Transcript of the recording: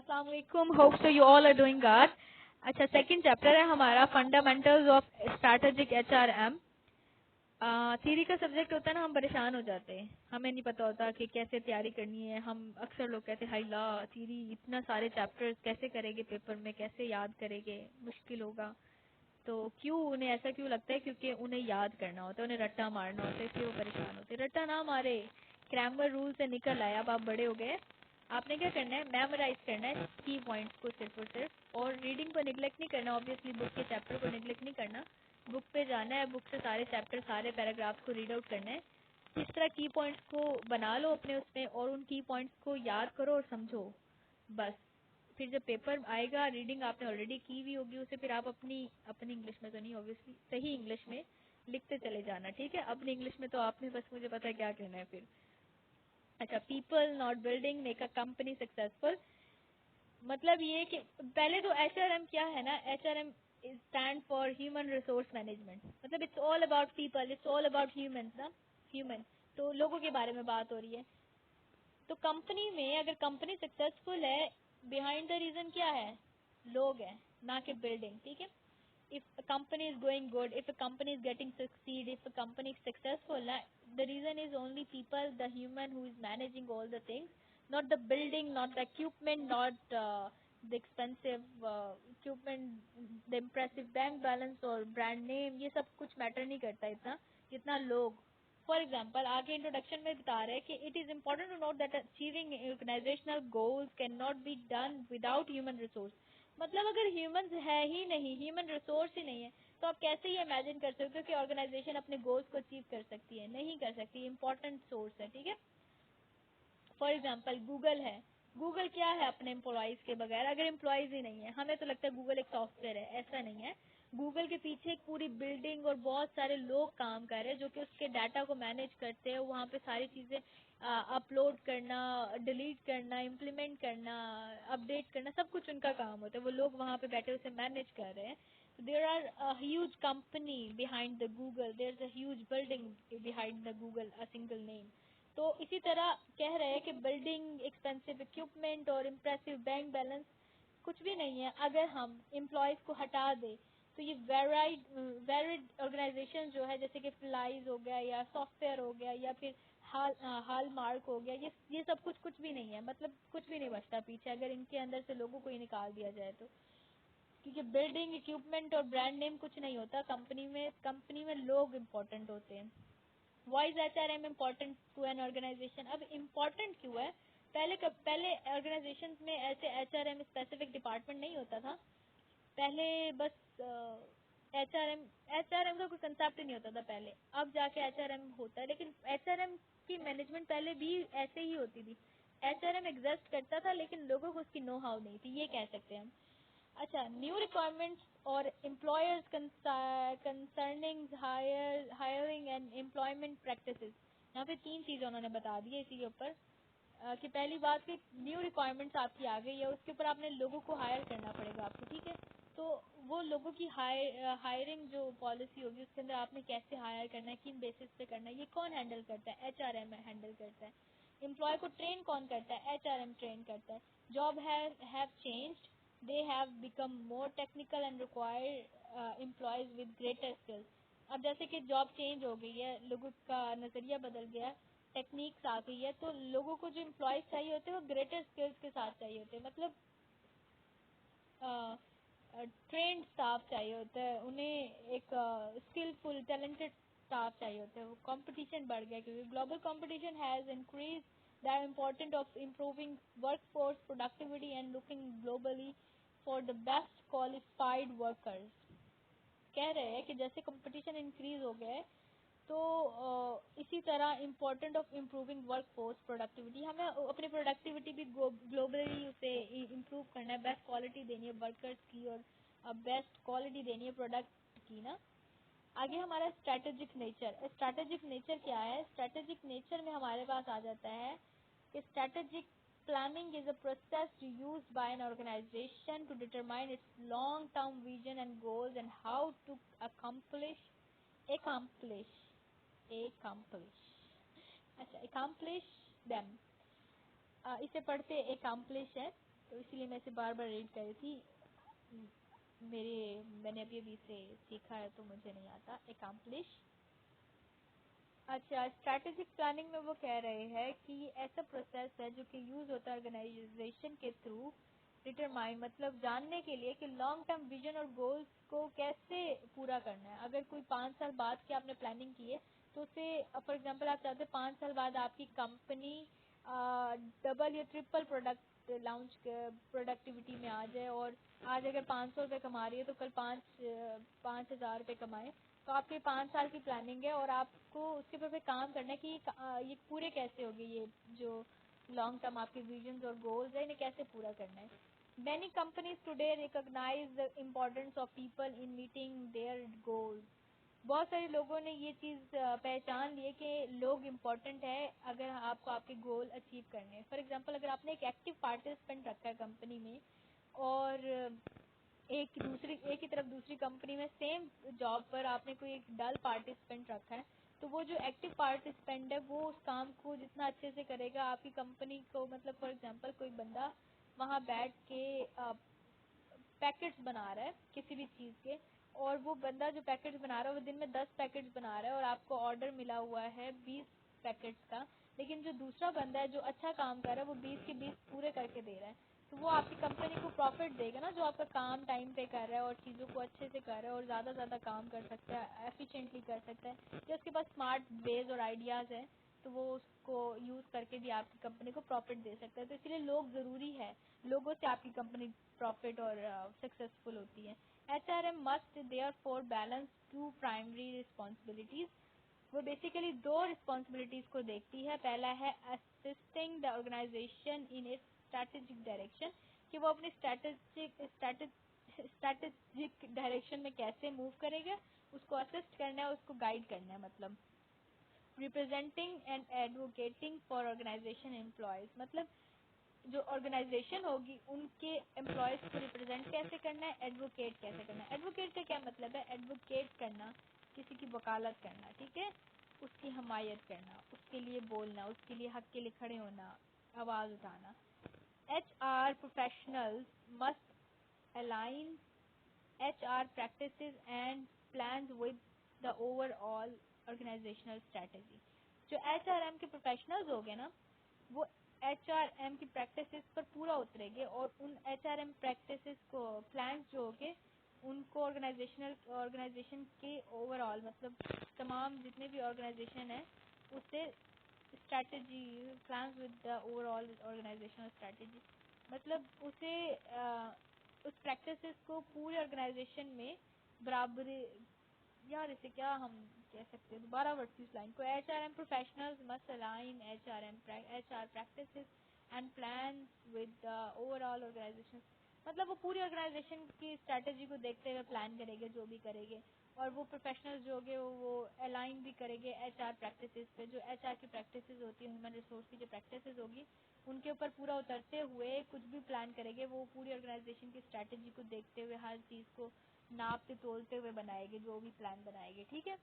अस्सलाम वालेकुम, hope so you all are doing good. अच्छा, सेकंड चैप्टर है हमारा fundamentals of strategic HRM. Theory का सब्जेक्ट होता है ना, हम परेशान हो जाते हैं, हमें नहीं पता होता कि कैसे तैयारी करनी है। हम अक्सर लोग कहते हैं हाय ला थ्योरी, इतना सारे चैप्टर्स कैसे करेंगे पेपर में, कैसे याद करेंगे, मुश्किल होगा। तो क्यों उन्हें ऐसा क्यों लगता है? क्योंकि उन्हें याद करना होता है, उन्हें रट्टा मारना होता है, इसलिए वो परेशान होते हैं। रट्टा ना मारे, क्रैमर रूल से निकल आए। अब आप बड़े हो गए, आपने क्या करना है, मेमोराइज करना है की पॉइंट्स को सिर्फ और सिर्फ, और रीडिंग को निगलेक्ट नहीं करना। ऑब्वियसली बुक के चैप्टर को निगलेक्ट नहीं करना, बुक पे जाना है, बुक से सारे चैप्टर सारे पैराग्राफ्स को रीड आउट करना है। इस तरह की पॉइंट्स को बना लो अपने उसमें, और उन की पॉइंट्स को याद करो और समझो बस। फिर जब पेपर आएगा, रीडिंग आपने ऑलरेडी की हुई होगी, उसे फिर आप अपनी अपनी इंग्लिश में तो नहीं, ऑब्वियसली सही इंग्लिश में लिखते चले जाना, ठीक है। अपनी इंग्लिश में तो आपने बस, मुझे पता है क्या कहना है फिर। अच्छा, people not building make a company successful. मतलब ये कि पहले तो एचआरएम क्या है ना, HRM stand for human resource management. मतलब it's all about people, it's all about human ना, ह्यूमन। तो लोगों के बारे में बात हो रही है। तो कंपनी में अगर कंपनी सक्सेसफुल है, बिहाइंड द रीजन क्या है? लोग हैं, ना कि बिल्डिंग, ठीक है। If a company is going good, if a company is getting succeed, if a company is successful, the reason is only people, the human who is managing all the things, not the building, not the equipment, not the expensive equipment, the impressive bank balance or brand name. ये सब कुछ matter नहीं करता इतना, जितना लोग। For example आगे introduction में बता रहे हैं कि it is important to note that achieving organisational goals can not be done without human resource. मतलब अगर ह्यूमंस है ही नहीं, ह्यूमन रिसोर्स ही नहीं है, तो आप कैसे ये इमेजिन कर सकते हो कि ऑर्गेनाइजेशन अपने गोल्स को अचीव कर सकती है? नहीं कर सकती। इंपॉर्टेंट सोर्स है, ठीक है। फॉर एग्जाम्पल गूगल है, गूगल क्या है अपने एम्प्लॉयज के बगैर? अगर एम्प्लॉयज ही नहीं है, हमें तो लगता है गूगल एक सॉफ्टवेयर है, ऐसा नहीं है। गूगल के पीछे एक पूरी बिल्डिंग और बहुत सारे लोग काम कर रहे हैं जो कि उसके डाटा को मैनेज करते हैं, वहाँ पे सारी चीजें अपलोड करना, डिलीट करना, इम्प्लीमेंट करना, अपडेट करना, सब कुछ उनका काम होता है। वो लोग वहाँ पे बैठे उसे मैनेज कर रहे हैं। There are a huge company behind the Google, there is a huge building behind the Google, a single name. तो इसी तरह कह रहे हैं कि बिल्डिंग, एक्सपेंसिव इक्विपमेंट और इम्प्रेसिव बैंक बैलेंस कुछ भी नहीं है अगर हम एम्प्लॉयज को हटा दे। तो ये वेरिड ऑर्गेनाइजेशन जो है, जैसे कि फ्लाइज हो गया या सॉफ्टवेयर हो गया या फिर हाल मार्क हो गया, ये सब कुछ भी नहीं है। मतलब कुछ भी नहीं बचता पीछे अगर इनके अंदर से लोगों को ही निकाल दिया जाए तो। क्योंकि बिल्डिंग, इक्विपमेंट और ब्रांड नेम कुछ नहीं होता कंपनी में। कंपनी में लोग इम्पोर्टेंट होते हैं। Why is HRM important to an organization? अब इम्पोर्टेंट क्यों है? पहले ऑर्गेनाइजेशन में ऐसे HRM स्पेसिफिक डिपार्टमेंट नहीं होता था। पहले बस एचआरएम का कोई कंसेप्ट ही नहीं होता था पहले। अब जाके एचआरएम होता है, लेकिन एचआरएम की मैनेजमेंट पहले भी ऐसे ही होती थी। एचआरएम एग्जिस्ट करता था लेकिन लोगों को उसकी नो हाउ नहीं थी, ये कह सकते हैं हम। अच्छा, न्यू रिक्वायरमेंट्स और employers concerning hiring and employment practices. यहाँ पे 3 चीजें उन्होंने बता दी है इसी के ऊपर। कि पहली बात कि न्यू रिक्वायरमेंट्स आपकी आ गई है, उसके ऊपर आपने लोगों को हायर करना पड़ेगा आपको, ठीक है। तो वो लोगों की हायरिंग जो पॉलिसी होगी, उसके अंदर आपने कैसे हायर करना है, किन बेसिस पे करना है, ये कौन हैंडल करता है? एचआरएम हैंडल करता है। एम्प्लॉय को ट्रेन कौन करता है? एचआरएम ट्रेन करता है। Job have changed, they have become more technical and require employees with greater skills। अब जैसे कि जॉब चेंज हो गई है, लोगों का नजरिया बदल गया, टेक्निक्स आ गई है, तो लोगों को जो एम्प्लॉयज चाहिए होते हैं वो ग्रेटर स्किल्स के साथ चाहिए होते हैं। मतलब ट्रेंड स्टाफ चाहिए होता है उन्हें, एक स्किलफुल टैलेंटेड स्टाफ चाहिए होता है। वो कंपटीशन बढ़ गया क्योंकि global competition has increase the important of improving workforce productivity and looking globally for the best qualified workers. कह रहे हैं कि जैसे कंपटीशन इंक्रीज हो गया है, तो इसी तरह important of improving work force productivity, हमें अपनी प्रोडक्टिविटी भी ग्लोबली उसे इम्प्रूव करना है, बेस्ट क्वालिटी देनी है वर्कर्स की और बेस्ट क्वालिटी देनी है प्रोडक्ट की ना। आगे हमारा स्ट्रेटेजिक नेचर। स्ट्रेटेजिक नेचर क्या है? स्ट्रेटेजिक नेचर में हमारे पास आ जाता है कि strategic planning is a process used by an organization to determine its long term vision and goals and how to accomplish अच्छा accomplish them। इसे पढ़ते accomplish है। तो इसलिए मैं इसे बार बार रीड कर रही थी। मैंने अभी अभी इसे सीखा है तो मुझे नहीं आता। Accomplish। अच्छा, स्ट्रैटेजिक प्लानिंग में वो कह रहे हैं कि ये ऐसा प्रोसेस है जो कि यूज होता है ऑर्गेनाइजेशन के थ्रू डिटरमाइन, मतलब जानने के लिए कि लॉन्ग टर्म विजन और गोल्स को कैसे पूरा करना है। अगर कोई 5 साल बाद की आपने प्लानिंग की है तो उसे, फॉर एग्जांपल आप चाहते हैं 5 साल बाद आपकी कंपनी डबल या ट्रिपल प्रोडक्ट लॉन्च प्रोडक्टिविटी में आ जाए, और आज अगर 500 रुपये कमा रही है तो कल 5,000 रुपये कमाए। तो आपके 5 साल की प्लानिंग है और आपको उसके ऊपर काम करना है कि ये पूरे कैसे होंगे, ये जो लॉन्ग टर्म आपके विजन्स और गोल्स है इन्हें कैसे पूरा करना है। Many companies today recognize the importance of people in meeting their goals। बहुत सारे लोगों ने ये चीज़ पहचान ली है कि लोग इम्पोर्टेंट है अगर आपको आपके गोल अचीव करने हैं। फॉर एग्जांपल, अगर आपने एक एक्टिव पार्टिसिपेंट रखा है कंपनी में और एक ही तरफ दूसरी कंपनी में सेम जॉब पर आपने कोई एक डल पार्टिसिपेंट रखा है, तो वो जो एक्टिव पार्टिसिपेंट है वो उस काम को जितना अच्छे से करेगा आपकी कंपनी को, मतलब फॉर एग्जांपल कोई बंदा वहाँ बैठ के पैकेट्स बना रहा है किसी भी चीज़ के, और वो बंदा जो पैकेट्स बना रहा है वो दिन में 10 पैकेट्स बना रहा है और आपको ऑर्डर मिला हुआ है 20 पैकेट्स का, लेकिन जो दूसरा बंदा है जो अच्छा काम कर रहा है वो 20 के 20 पूरे करके दे रहा है, तो वो आपकी कंपनी को प्रॉफिट देगा ना, जो आपका काम टाइम पे कर रहा है और चीज़ों को अच्छे से कर रहा है और ज़्यादा काम कर सकता है, एफिशिएंटली कर सकता है, या उसके पास स्मार्ट वेज और आइडियाज़ हैं तो वो उसको यूज़ करके भी आपकी कंपनी को प्रॉफिट दे सकता है। तो इसलिए लोग ज़रूरी है, लोगों से आपकी कंपनी प्रॉफिट और सक्सेसफुल होती है। HRM must therefore balance two primary responsibilities. वो बेसिकली 2 रिस्पॉन्सिबिलिटीज को देखती है। पहला है assisting the organisation in its strategic direction, कि वो अपनी स्ट्रैटेजिक डायरेक्शन में कैसे मूव करेगा, उसको असिस्ट करना है, उसको गाइड करना है। मतलब representing and advocating for organisation employees, मतलब जो ऑर्गेनाइजेशन होगी उनके एम्प्लॉयज को रिप्रेजेंट कैसे करना है, एडवोकेट कैसे करना है। एडवोकेट का क्या मतलब है? एडवोकेट करना, किसी की वकालत करना, ठीक है, उसकी हमायत करना, उसके लिए बोलना, उसके लिए हक के लिए खड़े होना, आवाज उठाना। HR professionals must align HR practices and plans with the overall organizational strategy। जो HRM के प्रोफेशनल्स हो गए ना, वो HRM की प्रैक्टिसेस पर पूरा उतरेंगे और उन HRM प्रैक्टिसेस को प्लान्स जो होंगे उनको ऑर्गेनाइजेशन के ओवरऑल, मतलब तमाम जितने भी ऑर्गेनाइजेशन है उससे strategy plans with the overall organisational strategy, मतलब उसे उस प्रैक्टिसेस को पूरे ऑर्गेनाइजेशन में बराबरी, यार इसे क्या हम कह सकते हैं, दोबारा वर्ड इस लाइन को। HRM professionals must align HR practices and plan with the overall organization, मतलब वो पूरी ऑर्गेनाइजेशन की स्ट्रैटेजी को देखते हुए प्लान करेंगे जो भी करेंगे, और वो प्रोफेशनल्स जो होंगे वो अलाइन भी करेंगे HR प्रैक्टिसेस पे। जो HR की प्रैक्टिसेस होती है, ह्यूमन रिसोर्स की जो प्रैक्टिसेस होगी उनके ऊपर पूरा उतरते हुए कुछ भी प्लान करेंगे, वो पूरी ऑर्गेनाइजेशन की स्ट्रैटेजी को देखते हुए हर चीज़ को नापते तोलते हुए बनाएंगे जो भी प्लान बनाएंगे, ठीक है।